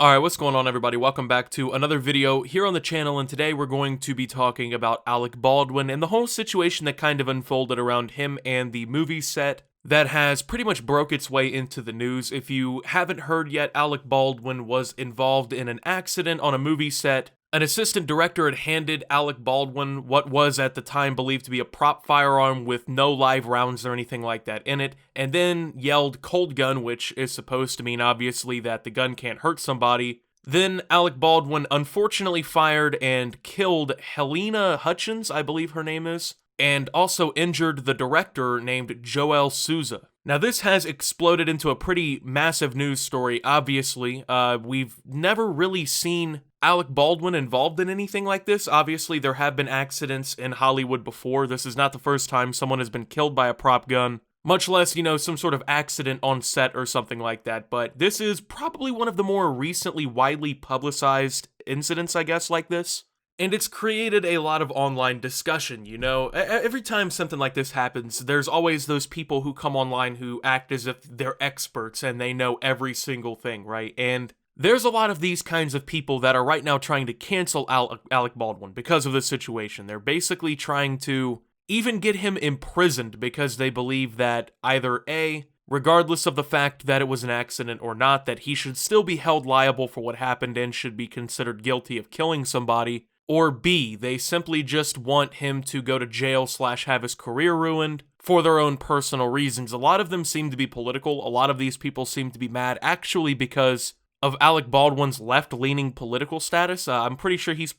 Alright, what's going on everybody? Welcome back to another video here on the channel, and today we're going to be talking about Alec Baldwin and the whole situation that kind of unfolded around him and the movie set that has pretty much broke its way into the news. If you haven't heard yet, Alec Baldwin was involved in an accident on a movie set. An assistant director had handed Alec Baldwin what was at the time believed to be a prop firearm with no live rounds or anything like that in it, and then yelled "cold gun," which is supposed to mean obviously that the gun can't hurt somebody. Then Alec Baldwin unfortunately fired and killed Helena Hutchins, I believe her name is, and also injured the director named Joel Souza. Now this has exploded into a pretty massive news story, obviously. We've never really seen Alec Baldwin involved in anything like this. Obviously, there have been accidents in Hollywood before. This is not the first time someone has been killed by a prop gun, much less, some sort of accident on set or something like that. But this is probably one of the more recently widely publicized incidents, I guess, like this. And it's created a lot of online discussion, Every time something like this happens, there's always those people who come online who act as if they're experts and they know every single thing, right? And there's a lot of these kinds of people that are right now trying to cancel Alec Baldwin because of this situation. They're basically trying to even get him imprisoned because they believe that either A, regardless of the fact that it was an accident or not, that he should still be held liable for what happened and should be considered guilty of killing somebody, or B, they simply just want him to go to jail / have his career ruined for their own personal reasons. A lot of them seem to be political. A lot of these people seem to be mad actually because of Alec Baldwin's left-leaning political status. I'm pretty sure he's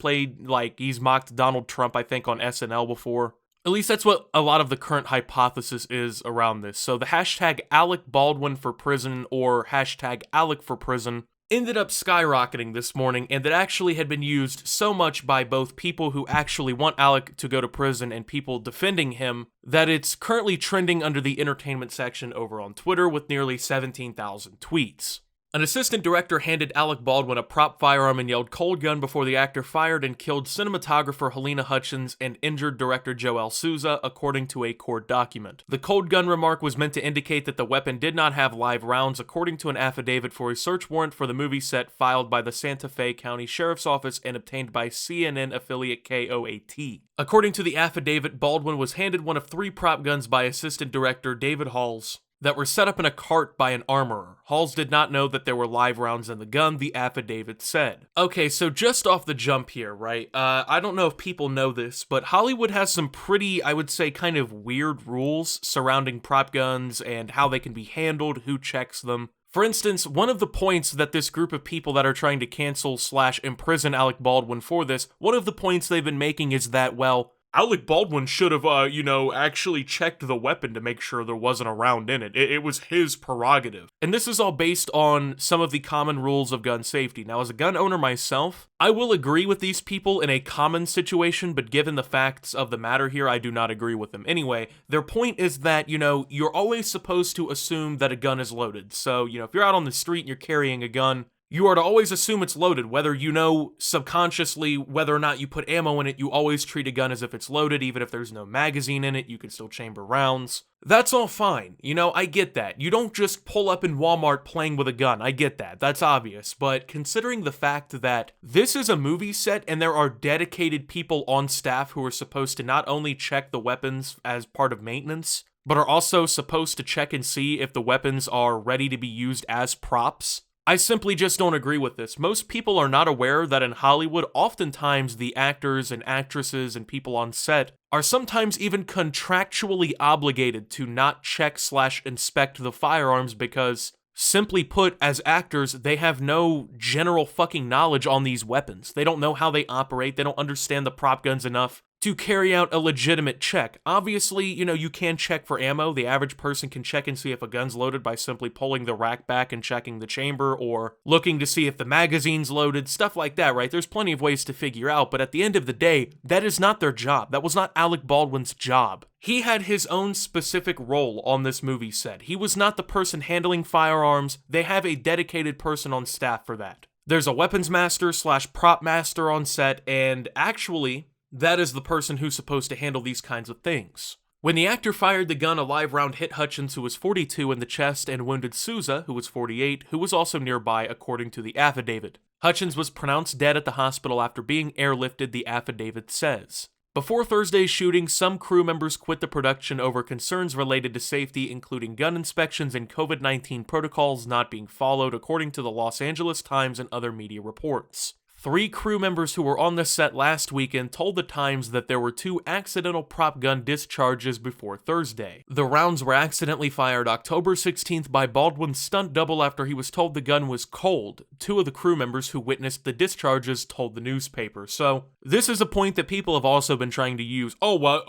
mocked Donald Trump, I think, on SNL before. At least that's what a lot of the current hypothesis is around this. So the hashtag Alec Baldwin for prison, or hashtag Alec for prison, ended up skyrocketing this morning, and it actually had been used so much by both people who actually want Alec to go to prison and people defending him that it's currently trending under the entertainment section over on Twitter with nearly 17,000 tweets. An assistant director handed Alec Baldwin a prop firearm and yelled "cold gun" before the actor fired and killed cinematographer Helena Hutchins and injured director Joel Souza, according to a court document. The "cold gun" remark was meant to indicate that the weapon did not have live rounds, according to an affidavit for a search warrant for the movie set filed by the Santa Fe County Sheriff's Office and obtained by CNN affiliate KOAT. According to the affidavit, Baldwin was handed one of 3 prop guns by assistant director David Halls that were set up in a cart by an armorer. Halls did not know that there were live rounds in the gun, the affidavit said. Okay, so just off the jump here, right? I don't know if people know this, but Hollywood has some pretty, I would say, kind of weird rules surrounding prop guns and how they can be handled, who checks them. For instance, one of the points that this group of people that are trying to cancel / imprison Alec Baldwin for this, one of the points they've been making is that, well, Alec Baldwin should have, actually checked the weapon to make sure there wasn't a round in it. It was his prerogative. And this is all based on some of the common rules of gun safety. Now, as a gun owner myself, I will agree with these people in a common situation, but given the facts of the matter here, I do not agree with them. Anyway, their point is that, you're always supposed to assume that a gun is loaded. So, if you're out on the street and you're carrying a gun, you are to always assume it's loaded, whether you know subconsciously whether or not you put ammo in it. You always treat a gun as if it's loaded, even if there's no magazine in it. You can still chamber rounds. That's all fine. I get that. You don't just pull up in Walmart playing with a gun. I get that. That's obvious. But considering the fact that this is a movie set and there are dedicated people on staff who are supposed to not only check the weapons as part of maintenance, but are also supposed to check and see if the weapons are ready to be used as props, I simply just don't agree with this. Most people are not aware that in Hollywood, oftentimes the actors and actresses and people on set are sometimes even contractually obligated to not check / inspect the firearms because, simply put, as actors, they have no general fucking knowledge on these weapons. They don't know how they operate. They don't understand the prop guns enough to carry out a legitimate check. Obviously, you can check for ammo. The average person can check and see if a gun's loaded by simply pulling the rack back and checking the chamber, or looking to see if the magazine's loaded, stuff like that, right? There's plenty of ways to figure out, but at the end of the day, that is not their job. That was not Alec Baldwin's job. He had his own specific role on this movie set. He was not the person handling firearms. They have a dedicated person on staff for that. There's a weapons master / prop master on set, and actually, that is the person who's supposed to handle these kinds of things. When the actor fired the gun, a live round hit Hutchins, who was 42, in the chest and wounded Souza, who was 48, who was also nearby, according to the affidavit. Hutchins was pronounced dead at the hospital after being airlifted, the affidavit says. Before Thursday's shooting, some crew members quit the production over concerns related to safety, including gun inspections and COVID-19 protocols not being followed, according to the Los Angeles Times and other media reports. 3 crew members who were on the set last weekend told the Times that there were 2 accidental prop gun discharges before Thursday. The rounds were accidentally fired October 16th by Baldwin's stunt double after he was told the gun was cold. 2 of the crew members who witnessed the discharges told the newspaper. So, this is a point that people have also been trying to use. Oh, well,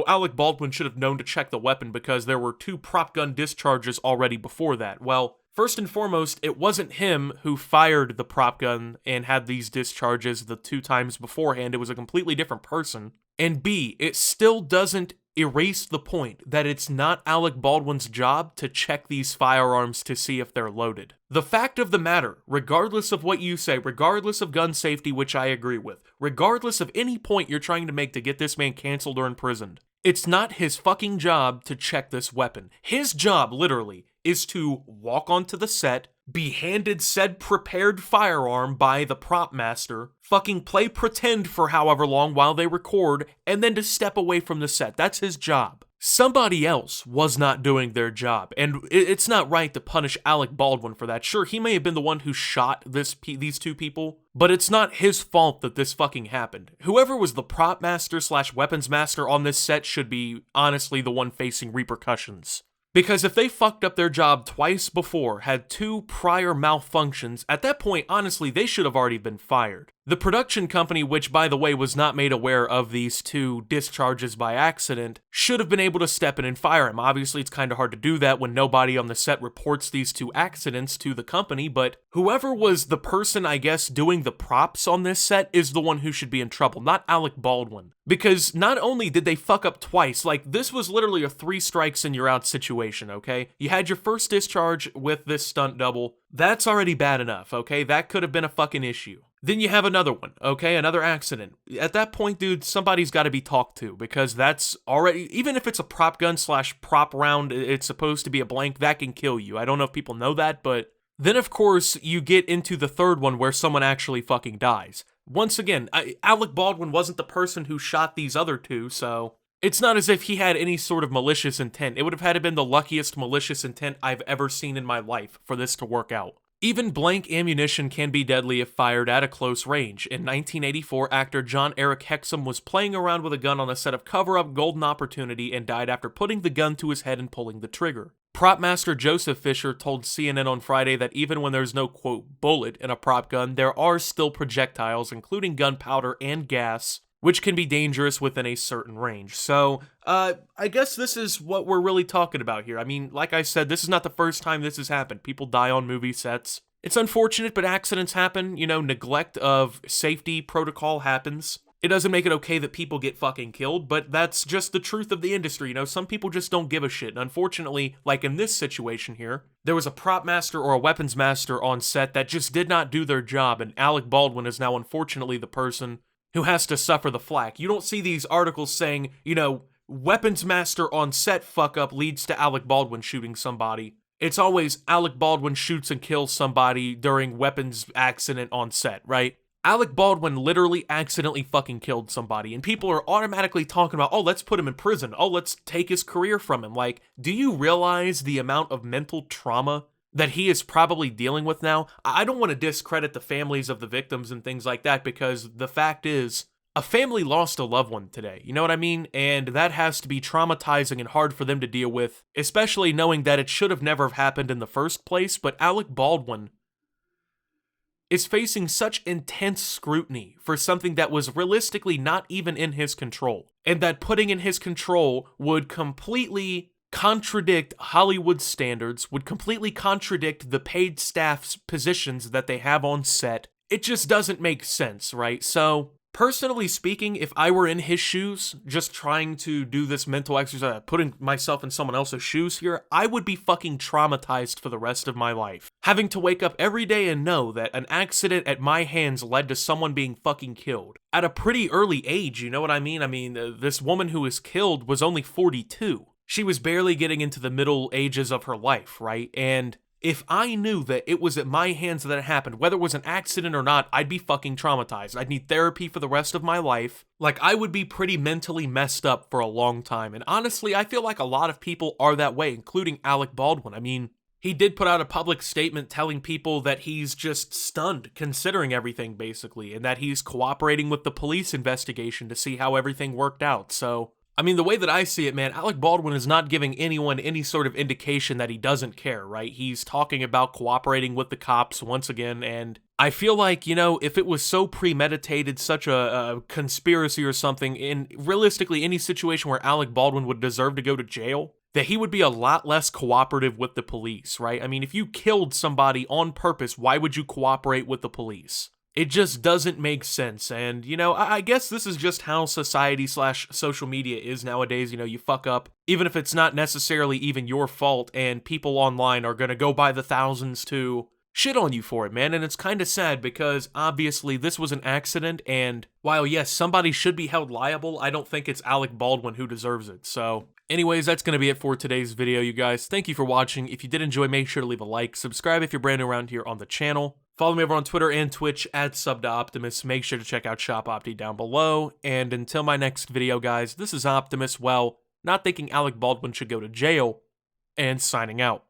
Alec Baldwin should have known to check the weapon because there were 2 prop gun discharges already before that. Well, first and foremost, it wasn't him who fired the prop gun and had these discharges the 2 times beforehand. It was a completely different person. And B, it still doesn't erase the point that it's not Alec Baldwin's job to check these firearms to see if they're loaded. The fact of the matter, regardless of what you say, regardless of gun safety, which I agree with, regardless of any point you're trying to make to get this man canceled or imprisoned, it's not his fucking job to check this weapon. His job, literally, is to walk onto the set, be handed said prepared firearm by the prop master, fucking play pretend for however long while they record, and then to step away from the set. That's his job. Somebody else was not doing their job, and it's not right to punish Alec Baldwin for that. Sure, he may have been the one who shot these 2 people, but it's not his fault that this fucking happened. Whoever was the prop master / weapons master on this set should be, honestly, the one facing repercussions. Because if they fucked up their job twice before, had 2 prior malfunctions, at that point, honestly, they should have already been fired. The production company, which by the way was not made aware of these 2 discharges by accident, should have been able to step in and fire him. Obviously, it's kind of hard to do that when nobody on the set reports these 2 accidents to the company, but whoever was the person, I guess, doing the props on this set is the one who should be in trouble, not Alec Baldwin. Because not only did they fuck up twice, like, this was literally a 3 strikes and you're out situation, okay? You had your first discharge with this stunt double. That's already bad enough, okay? That could have been a fucking issue. Then you have another one, okay? Another accident. At that point, dude, somebody's got to be talked to, because that's already, even if it's a prop gun / prop round, it's supposed to be a blank, that can kill you. I don't know if people know that, but then of course you get into the third one where someone actually fucking dies. Once again, Alec Baldwin wasn't the person who shot these other 2, so it's not as if he had any sort of malicious intent. It would have had to been the luckiest malicious intent I've ever seen in my life for this to work out. Even blank ammunition can be deadly if fired at a close range. In 1984, actor John Eric Hexum was playing around with a gun on the set of Cover Up Golden Opportunity and died after putting the gun to his head and pulling the trigger. Prop master Joseph Fisher told CNN on Friday that even when there's no, quote, bullet in a prop gun, there are still projectiles, including gunpowder and gas, which can be dangerous within a certain range. So, I guess this is what we're really talking about here. I mean, like I said, this is not the first time this has happened. People die on movie sets. It's unfortunate, but accidents happen. Neglect of safety protocol happens. It doesn't make it okay that people get fucking killed, but that's just the truth of the industry. Some people just don't give a shit. And unfortunately, like in this situation here, there was a prop master or a weapons master on set that just did not do their job, and Alec Baldwin is now unfortunately the person who has to suffer the flack. You don't see these articles saying, weapons master on set fuck up leads to Alec Baldwin shooting somebody. It's always Alec Baldwin shoots and kills somebody during weapons accident on set, right? Alec Baldwin literally accidentally fucking killed somebody, and people are automatically talking about, oh, let's put him in prison. Oh, let's take his career from him. Like, do you realize the amount of mental trauma that he is probably dealing with now? I don't want to discredit the families of the victims and things like that, because the fact is, a family lost a loved one today, you know what I mean? And that has to be traumatizing and hard for them to deal with, especially knowing that it should have never happened in the first place. But Alec Baldwin is facing such intense scrutiny for something that was realistically not even in his control, and that putting in his control would completely contradict Hollywood standards, would completely contradict the paid staff's positions that they have on set. It just doesn't make sense, right? So Personally speaking, if I were in his shoes, just trying to do this mental exercise, putting myself in someone else's shoes here, I would be fucking traumatized for the rest of my life. Having to wake up every day and know that an accident at my hands led to someone being fucking killed. At a pretty early age, you know what I mean? This woman who was killed was only 42. She was barely getting into the middle ages of her life, right? And if I knew that it was at my hands that it happened, whether it was an accident or not, I'd be fucking traumatized. I'd need therapy for the rest of my life. Like, I would be pretty mentally messed up for a long time. And honestly, I feel like a lot of people are that way, including Alec Baldwin. I mean, he did put out a public statement telling people that he's just stunned, considering everything, basically, and that he's cooperating with the police investigation to see how everything worked out. So, I mean, the way that I see it, man, Alec Baldwin is not giving anyone any sort of indication that he doesn't care, right? He's talking about cooperating with the cops once again, and I feel like, you know, if it was so premeditated, such a conspiracy or something, in realistically any situation where Alec Baldwin would deserve to go to jail, that he would be a lot less cooperative with the police, right? I mean, if you killed somebody on purpose, why would you cooperate with the police? It just doesn't make sense, and, you know, I guess this is just how society/social media is nowadays. You know, you fuck up, even if it's not necessarily even your fault, and people online are gonna go by the thousands to shit on you for it, man, and it's kinda sad because, obviously, this was an accident, and while, yes, somebody should be held liable, I don't think it's Alec Baldwin who deserves it, so anyways, that's going to be it for today's video, you guys. Thank you for watching. If you did enjoy, make sure to leave a like. Subscribe if you're brand new around here on the channel. Follow me over on Twitter and Twitch at @SubToOptimus. Make sure to check out Shop Opti down below. And until my next video, guys, this is Optimus, well, not thinking Alec Baldwin should go to jail, and signing out.